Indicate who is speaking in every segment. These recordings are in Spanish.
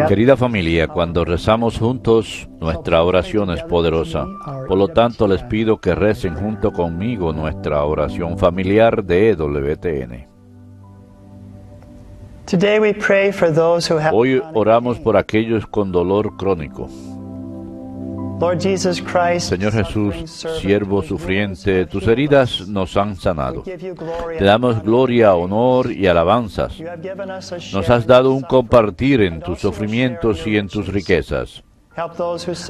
Speaker 1: Querida familia, cuando rezamos juntos, nuestra oración es poderosa. Por lo tanto, les pido que recen junto conmigo nuestra oración familiar de EWTN. Hoy oramos por aquellos con dolor crónico. Señor Jesús, siervo sufriente, tus heridas nos han sanado. Te damos gloria, honor y alabanzas. Nos has dado un compartir en tus sufrimientos y en tus riquezas.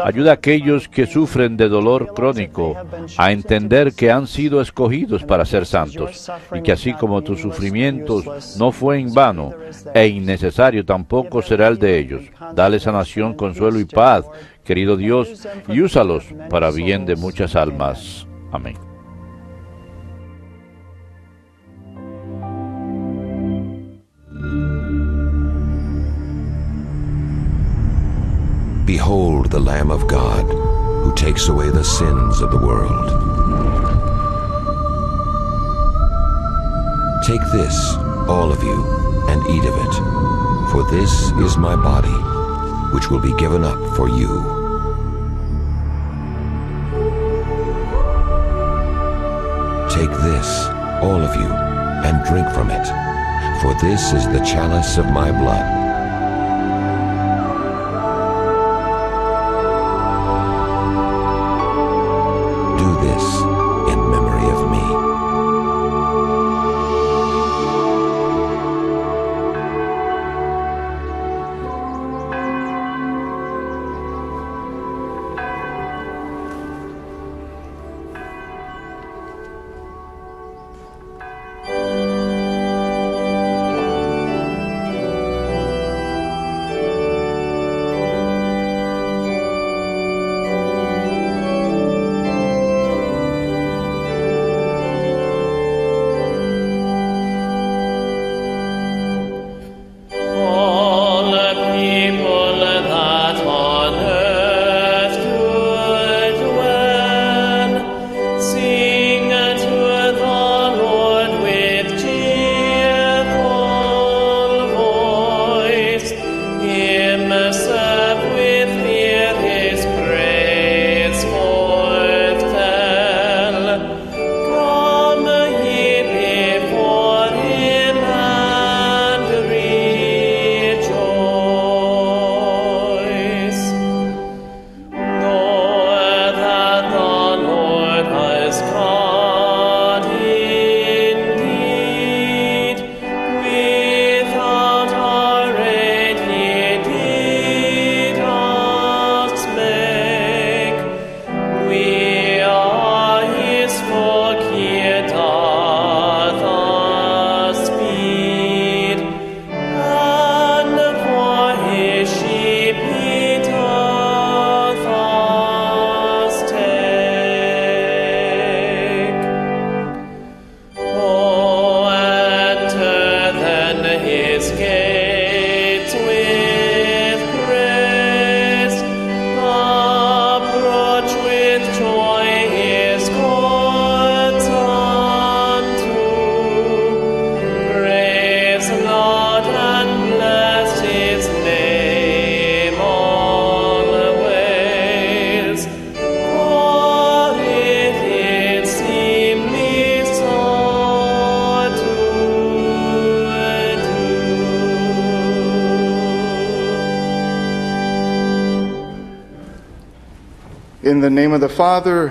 Speaker 1: Ayuda a aquellos que sufren de dolor crónico a entender que han sido escogidos para ser santos y que así como tus sufrimientos no fue en vano e innecesario, tampoco será el de ellos. Dale sanación, consuelo y paz, querido Dios, y úsalos para bien de muchas almas. Amén.
Speaker 2: Behold the Lamb of God, who takes away the sins of the world. Take this, all of you, and eat of it, for this is my body, which will be given up for you. Take this, all of you, and drink from it, for this is the chalice of my blood.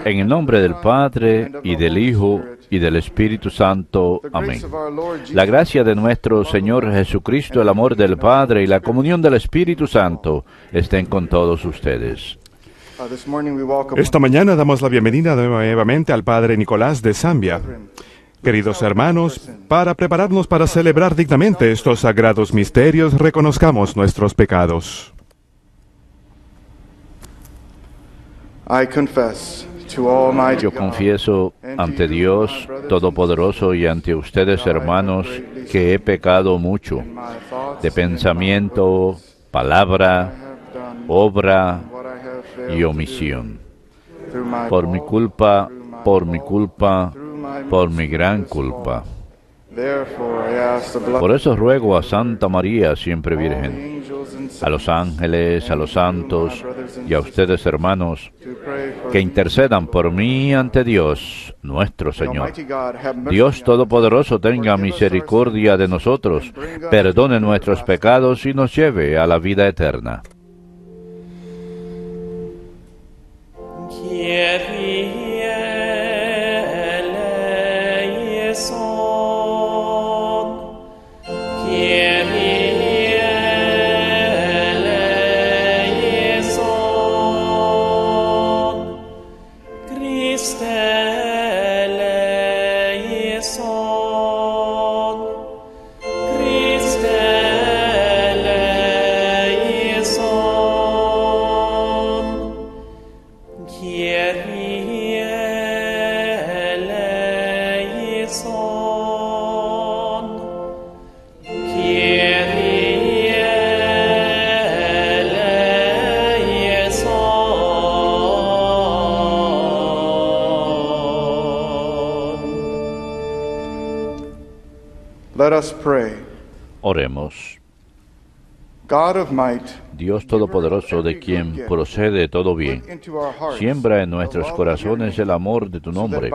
Speaker 1: En el nombre del Padre, y del Hijo, y del Espíritu Santo. Amén. La gracia de nuestro Señor Jesucristo, el amor del Padre y la comunión del Espíritu Santo estén con todos ustedes.
Speaker 3: Esta mañana damos la bienvenida nuevamente al Padre Nicolás de Zambia. Queridos hermanos, para prepararnos para celebrar dignamente estos sagrados misterios, reconozcamos nuestros pecados.
Speaker 1: Yo confieso ante Dios Todopoderoso y ante ustedes, hermanos, que he pecado mucho, de pensamiento, palabra, obra y omisión. Por mi culpa, por mi gran culpa. Por eso ruego a Santa María, siempre Virgen, a los ángeles, a los santos y a ustedes, hermanos, que intercedan por mí ante Dios, nuestro Señor. Dios Todopoderoso tenga misericordia de nosotros, perdone nuestros pecados y nos lleve a la vida eterna. Oremos. Dios Todopoderoso, de quien procede todo bien, siembra en nuestros corazones el amor de tu nombre,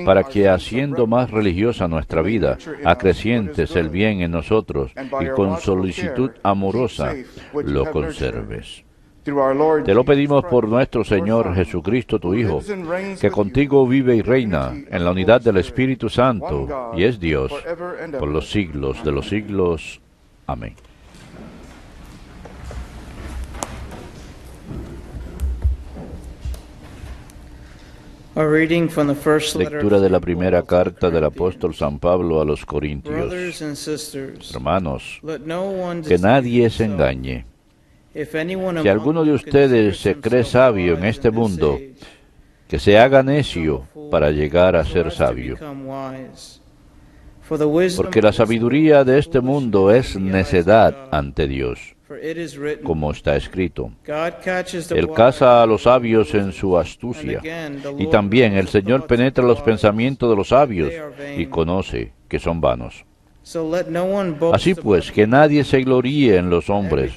Speaker 1: para que, haciendo más religiosa nuestra vida, acrecientes el bien en nosotros y con solicitud amorosa lo conserves. Te lo pedimos por nuestro Señor Jesucristo, tu Hijo, que contigo vive y reina en la unidad del Espíritu Santo, y es Dios por los siglos de los siglos. Amén. Lectura de la primera carta del apóstol San Pablo a los Corintios. Hermanos, que nadie se engañe. Si alguno de ustedes se cree sabio en este mundo, que se haga necio para llegar a ser sabio. Porque la sabiduría de este mundo es necedad ante Dios, como está escrito. Él caza a los sabios en su astucia, y también el Señor penetra los pensamientos de los sabios y conoce que son vanos. Así pues, que nadie se gloríe en los hombres,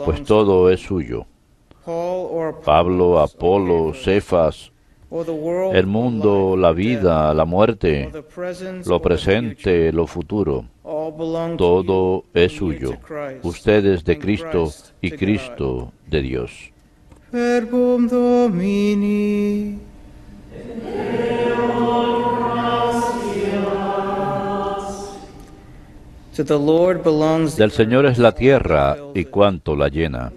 Speaker 1: pues todo es suyo. Pablo, Apolo, Cefas, el mundo, la vida, la muerte, lo presente, lo futuro, todo es suyo. Ustedes de Cristo y Cristo de Dios.
Speaker 4: Verbum Domini.
Speaker 1: Del Señor es la tierra y cuanto la llena.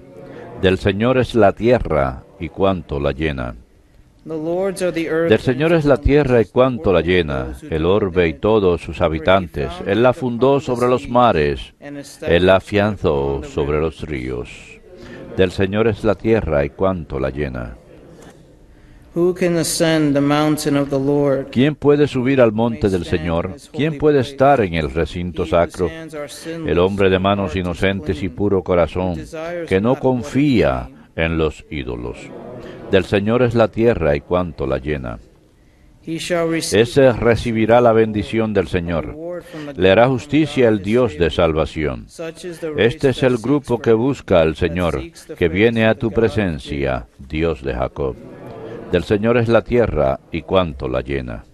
Speaker 1: Del Señor es la tierra y cuanto la llena. Del Señor es la tierra y cuanto la llena, el orbe y todos sus habitantes. Él la fundó sobre los mares, Él la afianzó sobre los ríos. Del Señor es la tierra y cuanto la llena. ¿Quién puede subir al monte del Señor? ¿Quién puede estar en el recinto sacro? El hombre de manos inocentes y puro corazón, que no confía en los ídolos. Del Señor es la tierra y cuanto la llena. Ese recibirá la bendición del Señor. Le hará justicia el Dios de salvación. Este es el grupo que busca al Señor, que viene a tu presencia, Dios de Jacob. Del Señor es la tierra y cuanto la llena.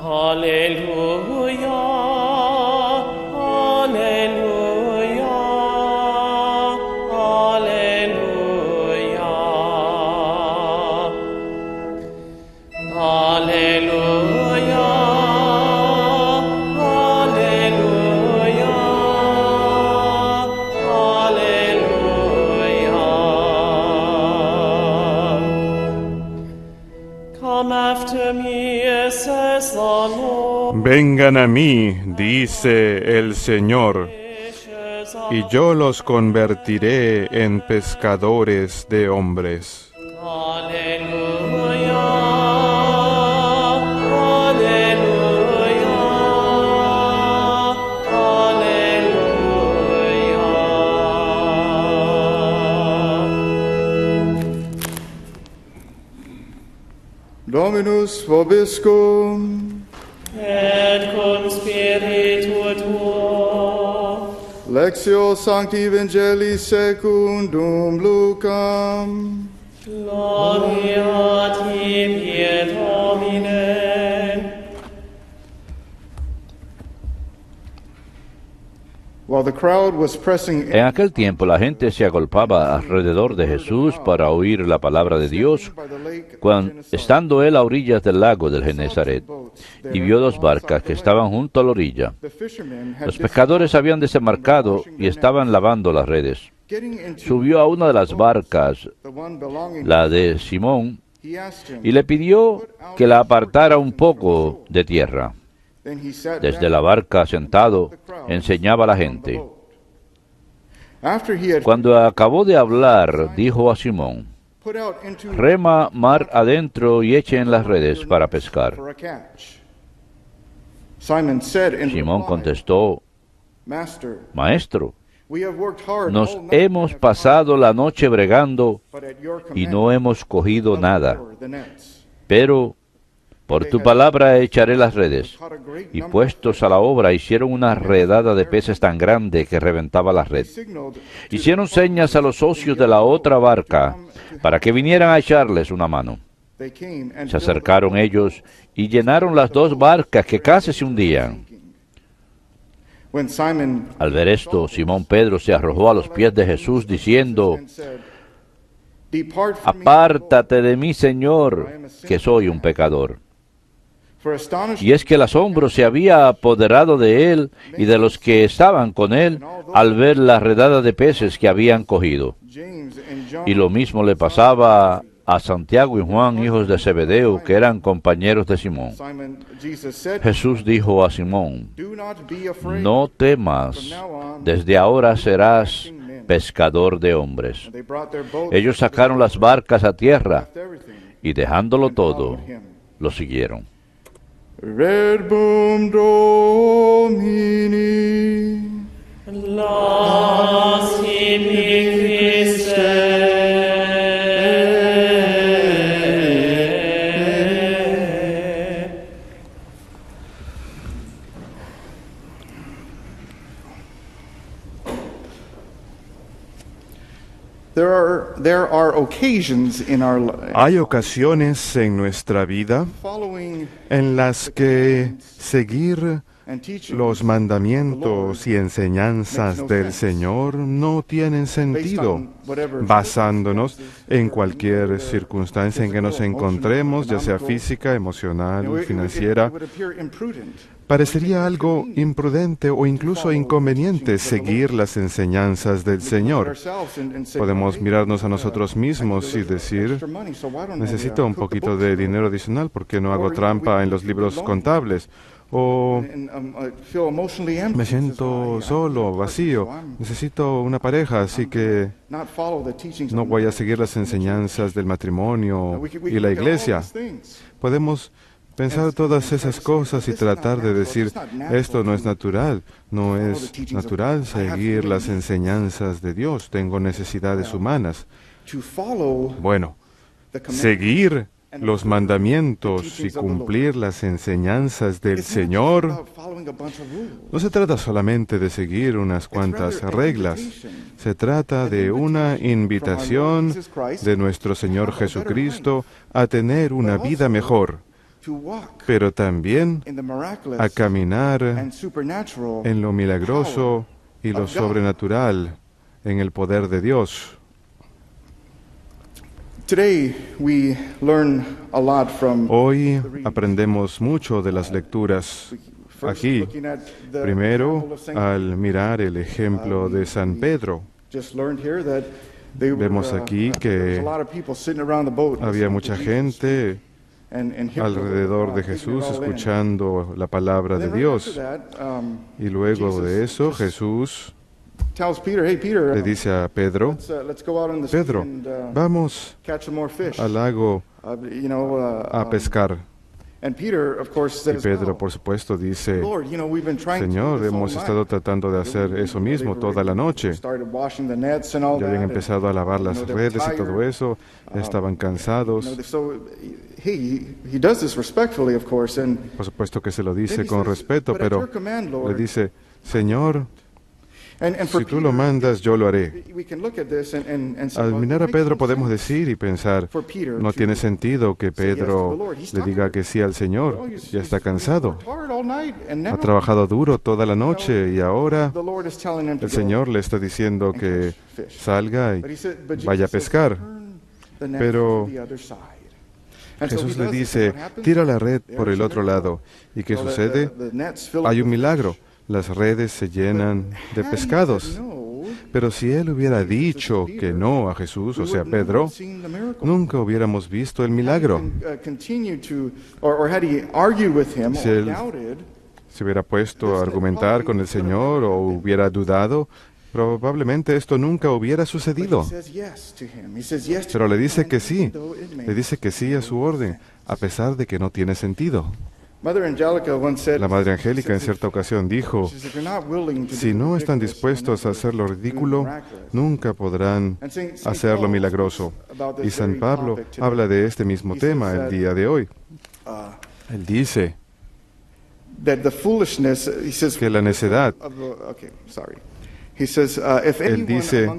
Speaker 5: Aleluya.
Speaker 3: Vengan a mí, dice el Señor, y yo los convertiré en pescadores de hombres.
Speaker 5: Aleluya, aleluya, aleluya.
Speaker 4: Dominus vobiscum.
Speaker 5: Et cum spiritu tuo.
Speaker 4: Lectio Sancti Evangelii secundum Lucam.
Speaker 5: Gloria tibi, Domine.
Speaker 4: While the crowd was pressing
Speaker 1: En aquel tiempo la gente se agolpaba alrededor de Jesús para oír la palabra de Dios, estando él a orillas del lago del Genesaret, y vio dos barcas que estaban junto a la orilla. Los pescadores habían desembarcado y estaban lavando las redes. Subió a una de las barcas, la de Simón, y le pidió que la apartara un poco de tierra. Desde la barca sentado, enseñaba a la gente. Cuando acabó de hablar, dijo a Simón: rema mar adentro y echen las redes para pescar. Simón contestó: Maestro, nos hemos pasado la noche bregando y no hemos cogido nada, pero por tu palabra echaré las redes. Y puestos a la obra, hicieron una redada de peces tan grande que reventaba la red. Hicieron señas a los socios de la otra barca para que vinieran a echarles una mano. Se acercaron ellos y llenaron las dos barcas que casi se hundían. Al ver esto, Simón Pedro se arrojó a los pies de Jesús diciendo: apártate de mí, Señor, que soy un pecador. Y es que el asombro se había apoderado de él y de los que estaban con él al ver la redada de peces que habían cogido. Y lo mismo le pasaba a Santiago y Juan, hijos de Zebedeo, que eran compañeros de Simón. Jesús dijo a Simón: no temas, desde ahora serás pescador de hombres. Ellos sacaron las barcas a tierra y dejándolo todo, lo siguieron.
Speaker 4: Verbum Domini.
Speaker 5: Las tibi Christe.
Speaker 4: There are occasions in our life
Speaker 3: Hay ocasiones en nuestra vida
Speaker 4: following
Speaker 3: en las que seguir
Speaker 4: and teaching
Speaker 3: los mandamientos y enseñanzas del Señor no tienen sentido, basándonos en cualquier circunstancia en que nos encontremos, ya sea física, emocional, financiera. Parecería algo imprudente o incluso inconveniente seguir las enseñanzas del Señor. Podemos mirarnos a nosotros mismos y decir: necesito un poquito de dinero adicional, ¿por qué no hago trampa en los libros contables? O me siento solo, vacío, necesito una pareja, así que no voy a seguir las enseñanzas del matrimonio y la iglesia. Podemos pensar todas esas cosas y tratar de decir: esto no es natural, no es natural seguir las enseñanzas de Dios, tengo necesidades humanas. Bueno, seguir los mandamientos y cumplir las enseñanzas del Señor no se trata solamente de seguir unas cuantas reglas, se trata de una invitación de nuestro Señor Jesucristo a tener una vida mejor, pero también a caminar en lo milagroso y lo sobrenatural, en el poder de Dios. Hoy aprendemos mucho de las lecturas aquí. Primero, al mirar el ejemplo de San Pedro, vemos aquí que había mucha gente alrededor de Jesús escuchando la palabra de Dios. Y luego de eso, Jesús le dice a Pedro: Pedro, vamos al lago a pescar.
Speaker 4: And Peter, of course, said
Speaker 3: Y
Speaker 4: as
Speaker 3: Pedro,
Speaker 4: well,
Speaker 3: por supuesto, dice,
Speaker 4: Lord, we've been trying to do
Speaker 3: Señor,
Speaker 4: this all
Speaker 3: hemos
Speaker 4: night.
Speaker 3: estado tratando de hacer eso mismo toda la noche.
Speaker 4: Started washing the nets and all
Speaker 3: Ya habían
Speaker 4: that,
Speaker 3: empezado a lavar
Speaker 4: and,
Speaker 3: las
Speaker 4: they were
Speaker 3: redes y todo
Speaker 4: tired.
Speaker 3: eso, estaban cansados.
Speaker 4: So he does this respectfully, of course, and
Speaker 3: Por supuesto que se lo
Speaker 4: then
Speaker 3: dice
Speaker 4: he
Speaker 3: con
Speaker 4: says,
Speaker 3: respeto,
Speaker 4: "But at
Speaker 3: pero
Speaker 4: your command,
Speaker 3: le
Speaker 4: Lord."
Speaker 3: dice, Señor,
Speaker 4: And for
Speaker 3: si tú lo
Speaker 4: Peter,
Speaker 3: mandas, yo lo haré.
Speaker 4: we can look at this and say,
Speaker 3: Al
Speaker 4: well,
Speaker 3: mirar
Speaker 4: it
Speaker 3: a
Speaker 4: makes
Speaker 3: Pedro
Speaker 4: no
Speaker 3: podemos
Speaker 4: sense
Speaker 3: decir y pensar,
Speaker 4: for Peter
Speaker 3: no
Speaker 4: to
Speaker 3: tiene sentido que
Speaker 4: say yes to the
Speaker 3: Pedro
Speaker 4: Lord. He's
Speaker 3: le diga
Speaker 4: tired.
Speaker 3: que sí al Señor.
Speaker 4: Oh,
Speaker 3: Ya está cansado.
Speaker 4: worked hard all night, and
Speaker 3: Ha
Speaker 4: now
Speaker 3: trabajado duro toda la noche y ahora
Speaker 4: the Lord is telling him to
Speaker 3: el
Speaker 4: go
Speaker 3: Señor le está diciendo
Speaker 4: and
Speaker 3: que
Speaker 4: catch fish.
Speaker 3: salga y
Speaker 4: But he said, but
Speaker 3: vaya a
Speaker 4: Jesus says,
Speaker 3: pescar.
Speaker 4: "Turn the net
Speaker 3: Pero
Speaker 4: to the other side." And so
Speaker 3: Jesús
Speaker 4: he
Speaker 3: le
Speaker 4: does this,
Speaker 3: dice,
Speaker 4: and what happens?
Speaker 3: tira la red por
Speaker 4: There's
Speaker 3: el
Speaker 4: a
Speaker 3: otro
Speaker 4: miracle.
Speaker 3: lado. ¿Y qué
Speaker 4: So
Speaker 3: sucede?
Speaker 4: the nets fill up
Speaker 3: Hay un
Speaker 4: with
Speaker 3: milagro.
Speaker 4: fish.
Speaker 3: Las redes se llenan de
Speaker 4: Had he
Speaker 3: pescados.
Speaker 4: said no,
Speaker 3: Pero si él hubiera dicho que no a Jesús, o sea, Pedro, nunca hubiéramos visto el milagro. Si él se hubiera puesto a argumentar con el Señor o hubiera dudado, probablemente esto nunca hubiera sucedido. Pero le dice que sí a su orden, a pesar de que no tiene sentido. La Madre Angélica en cierta ocasión dijo, si no están dispuestos a hacer lo ridículo, nunca podrán hacer lo milagroso. Y San Pablo habla de este mismo tema el día de hoy. Él dice que la necedad, él dice,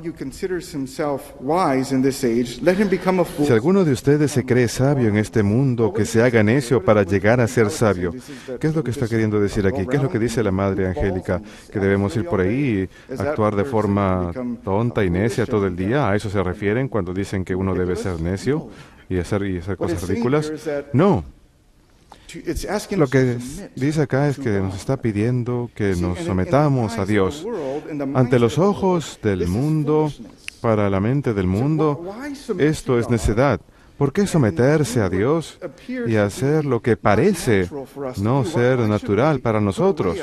Speaker 3: si alguno de ustedes se cree sabio en este mundo, que se haga necio para llegar a ser sabio. ¿Qué es lo que está queriendo decir aquí? ¿Qué es lo que dice la Madre Angélica? ¿Que debemos ir por ahí y actuar de forma tonta y necia todo el día? ¿A eso se refieren cuando dicen que uno debe ser necio y hacer cosas ridículas? No. Lo que dice acá es que nos está pidiendo que nos sometamos a Dios. Ante los ojos del mundo, para la mente del mundo, esto es necedad. ¿Por qué someterse a Dios y hacer lo que parece no ser natural para nosotros?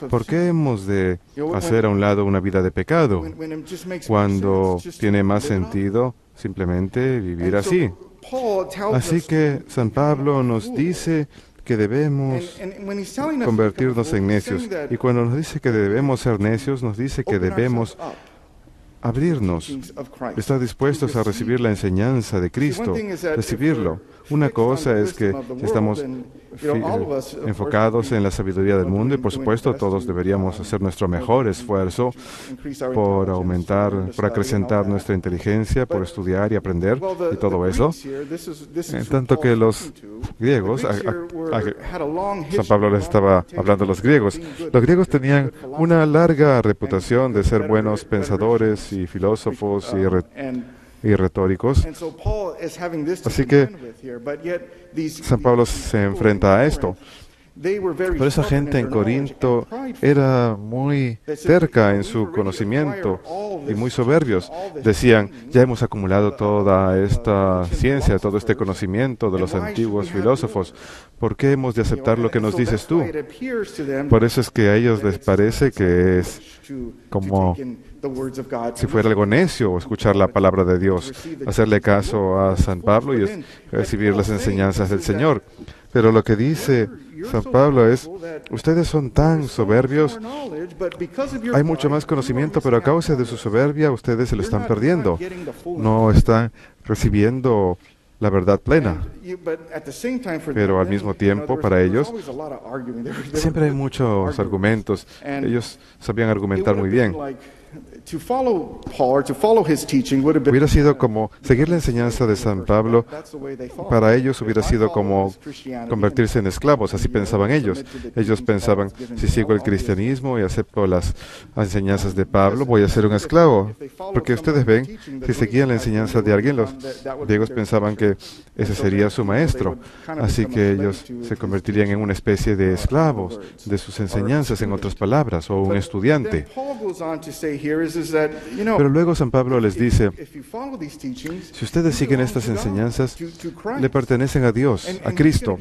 Speaker 3: ¿Por qué hemos de hacer a un lado una vida de pecado cuando tiene más sentido simplemente vivir así? Así que San Pablo nos dice que debemos convertirnos en necios. Y cuando nos dice que debemos ser necios, nos dice que debemos abrirnos, estar dispuestos a recibir la enseñanza de Cristo, recibirlo. Una cosa es que estamos enfocados en la sabiduría del mundo y por supuesto todos deberíamos hacer nuestro mejor esfuerzo por aumentar, por acrecentar nuestra inteligencia, por estudiar y aprender y todo eso. En tanto que los griegos, San Pablo les estaba hablando a los griegos tenían una larga reputación de ser buenos pensadores y filósofos y retóricos. Así que San Pablo se enfrenta a esto. Pero esa gente en Corinto era muy terca en su conocimiento y muy soberbios. Decían, ya hemos acumulado toda esta ciencia, todo este conocimiento de los antiguos filósofos. ¿Por qué hemos de aceptar lo que nos dices tú? Por eso es que a ellos les parece que es como si fuera algo necio escuchar la palabra de Dios, hacerle caso a San Pablo y recibir las enseñanzas del Señor. Pero lo que dice San Pablo es, ustedes son tan soberbios, hay mucho más conocimiento, pero a causa de su soberbia ustedes se lo están perdiendo. No están recibiendo la verdad plena. Pero al mismo tiempo, para ellos, siempre hay muchos argumentos. Ellos sabían argumentar muy bien. Hubiera sido como seguir la enseñanza de San Pablo, para ellos hubiera sido como convertirse en esclavos, así pensaban ellos. Ellos pensaban, si sigo el cristianismo y acepto las enseñanzas de Pablo, voy a ser un esclavo. Porque ustedes ven, si seguían la enseñanza de alguien, los griegos pensaban que ese sería su maestro. Así que ellos se convertirían en una especie de esclavos de sus enseñanzas, en otras palabras, o un estudiante. Pero luego San Pablo les dice, si ustedes siguen estas enseñanzas, le pertenecen a Dios, a Cristo,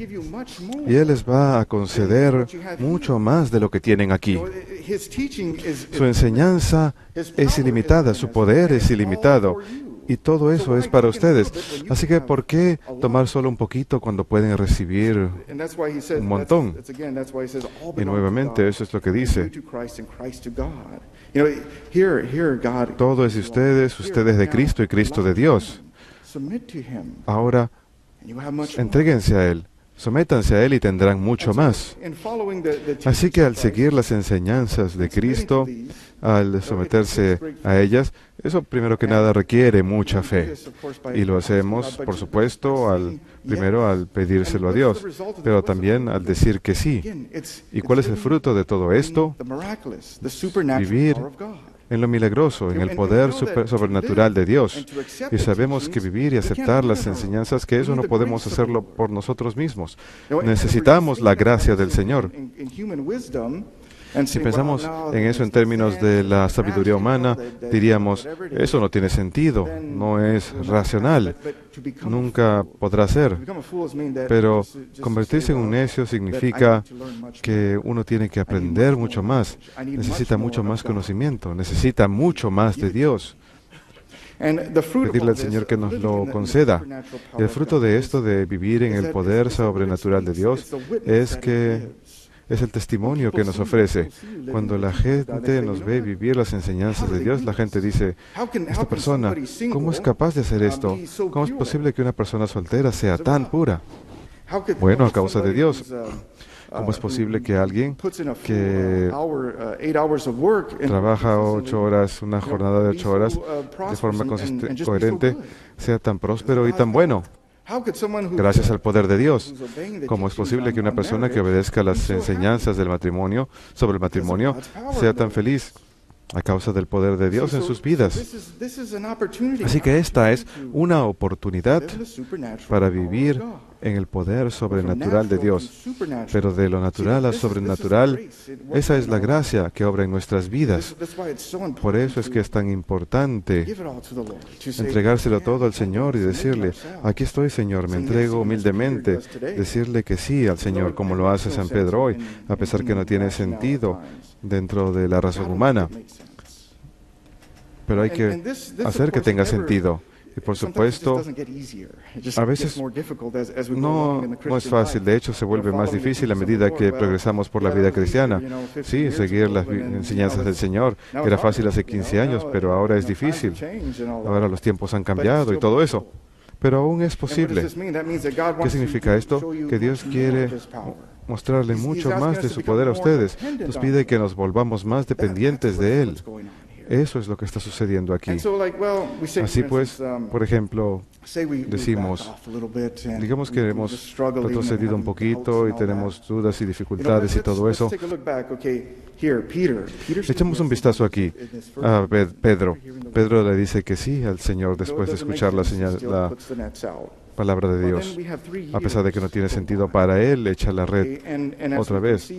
Speaker 3: y Él les va a conceder mucho más de lo que tienen aquí. Su enseñanza es ilimitada, su poder es ilimitado. Y todo eso es para ustedes. Así que, ¿por qué tomar solo un poquito cuando pueden recibir un montón? Y nuevamente, eso es lo que dice. Todo es de ustedes, ustedes de Cristo y Cristo de Dios. Ahora, entréguense a Él. Sométanse a Él y tendrán mucho más. Así que al seguir las enseñanzas de Cristo, al someterse a ellas, eso primero que nada requiere mucha fe. Y lo hacemos, por supuesto, primero al pedírselo a Dios, pero también al decir que sí. ¿Y cuál es el fruto de todo esto? Vivir en lo milagroso, en el poder sobrenatural de Dios. Y sabemos que vivir y aceptar las enseñanzas, que eso no podemos hacerlo por nosotros mismos. Necesitamos la gracia del Señor. Si pensamos en eso en términos de la sabiduría humana, diríamos, eso no tiene sentido, no es racional, nunca podrá ser. Pero convertirse en un necio significa que uno tiene que aprender mucho más, necesita mucho más conocimiento, necesita mucho más de Dios. Pedirle al Señor que nos lo conceda. Y el fruto de esto, de vivir en el poder sobrenatural de Dios, es el testimonio que nos ofrece. Cuando la gente nos ve vivir las enseñanzas de Dios, la gente dice, esta persona, ¿cómo es capaz de hacer esto? ¿Cómo es posible que una persona soltera sea tan pura? Bueno, a causa de Dios. ¿Cómo es posible que alguien que trabaja 8 horas, una jornada de 8 horas, de forma coherente, sea tan próspero y tan bueno? Gracias al poder de Dios. ¿Cómo es posible que una persona que obedezca las enseñanzas del matrimonio, sobre el matrimonio, sea tan feliz? A causa del poder de Dios en sus vidas. Así que esta es una oportunidad para vivir en el poder sobrenatural de Dios. Pero de lo natural a sobrenatural, esa es la gracia que obra en nuestras vidas. Por eso es que es tan importante entregárselo todo al Señor y decirle, aquí estoy, Señor, me entrego humildemente. Decirle que sí al Señor, como lo hace San Pedro hoy, a pesar que no tiene sentido dentro de la razón humana. Pero hay que hacer que tenga sentido. Y por supuesto, a veces no es fácil. De hecho, se vuelve más difícil a medida que progresamos por la vida cristiana. Sí, seguir las enseñanzas del Señor. Era fácil hace 15 años, pero ahora es difícil. Ahora los tiempos han cambiado y todo eso. Pero aún es posible. ¿Qué significa esto? Que Dios quiere mostrarle mucho más de su poder a ustedes. Nos pide que nos volvamos más dependientes de Él. Eso es lo que está sucediendo aquí. Así pues, por ejemplo, decimos, digamos que hemos retrocedido un poquito y tenemos dudas y dificultades y todo eso. Echemos un vistazo aquí a Pedro. Pedro le dice que sí al Señor después de escuchar la palabra de Dios. A pesar de que no tiene sentido para él, echa la red otra vez.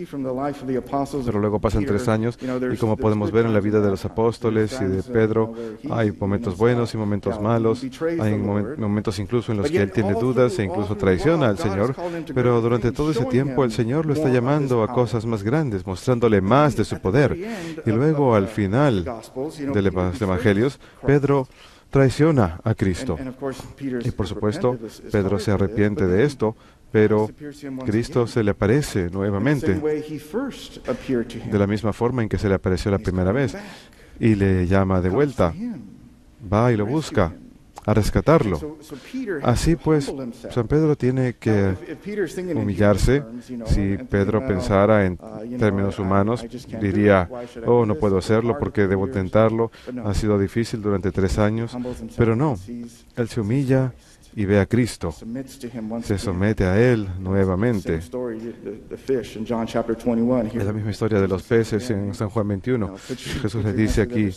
Speaker 3: Pero luego pasan 3 años y como podemos ver en la vida de los apóstoles y de Pedro, hay momentos buenos y momentos malos. Hay momentos incluso en los que él tiene dudas e incluso traiciona al Señor. Pero durante todo ese tiempo el Señor lo está llamando a cosas más grandes, mostrándole más de su poder. Y luego al final de los evangelios, Pedro traiciona a Cristo. Y por supuesto, Pedro se arrepiente de esto, pero Cristo se le aparece nuevamente, de la misma forma en que se le apareció la primera vez, y le llama de vuelta. Va y lo busca, a rescatarlo. Así pues, San Pedro tiene que humillarse. Si Pedro pensara en términos humanos, diría, oh, no puedo hacerlo porque debo intentarlo, ha sido difícil durante 3 años, pero no, él se humilla y ve a Cristo, se somete a Él nuevamente. Es la misma historia de los peces en San Juan 21. Jesús les dice aquí,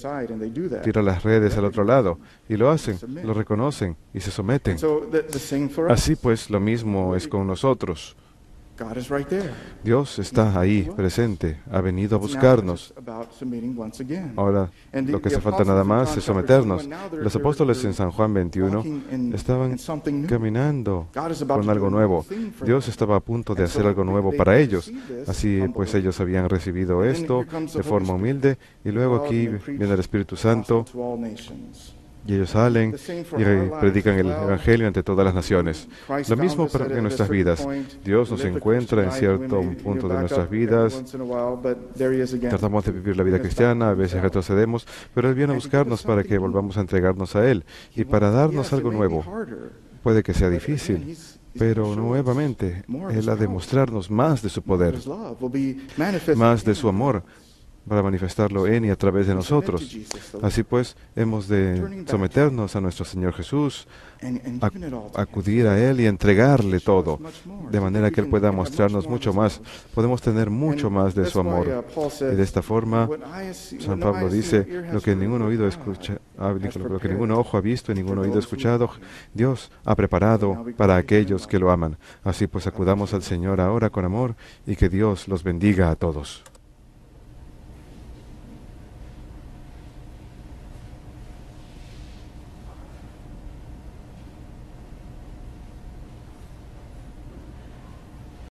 Speaker 3: tira las redes al otro lado, y lo hacen, lo reconocen y se someten. Así pues, lo mismo es con nosotros. Dios está ahí, presente, ha venido a buscarnos. Ahora, lo que hace falta nada más es someternos. Los apóstoles en San Juan 21 estaban caminando con algo nuevo. Dios estaba a punto de hacer algo nuevo para ellos. Así pues, ellos habían recibido esto de forma humilde, y luego aquí viene el Espíritu Santo Y ellos salen y predican el Evangelio ante todas las naciones. Lo mismo en nuestras vidas. Dios nos encuentra en cierto punto de nuestras vidas. Tratamos de vivir la vida cristiana, a veces retrocedemos, pero Él viene a buscarnos para que volvamos a entregarnos a Él y para darnos algo nuevo. Puede que sea difícil, pero nuevamente Él ha de mostrarnos más de su poder, más de su amor, para manifestarlo en y a través de nosotros. Así pues, hemos de someternos a nuestro Señor Jesús, acudir a Él y entregarle todo, de manera que Él pueda mostrarnos mucho más. Podemos tener mucho más de su amor. Y de esta forma, San Pablo dice, lo que ningún oído lo que ningún ojo ha visto y ningún oído ha escuchado, Dios ha preparado para aquellos que lo aman. Así pues, acudamos al Señor ahora con amor y que Dios los bendiga a todos.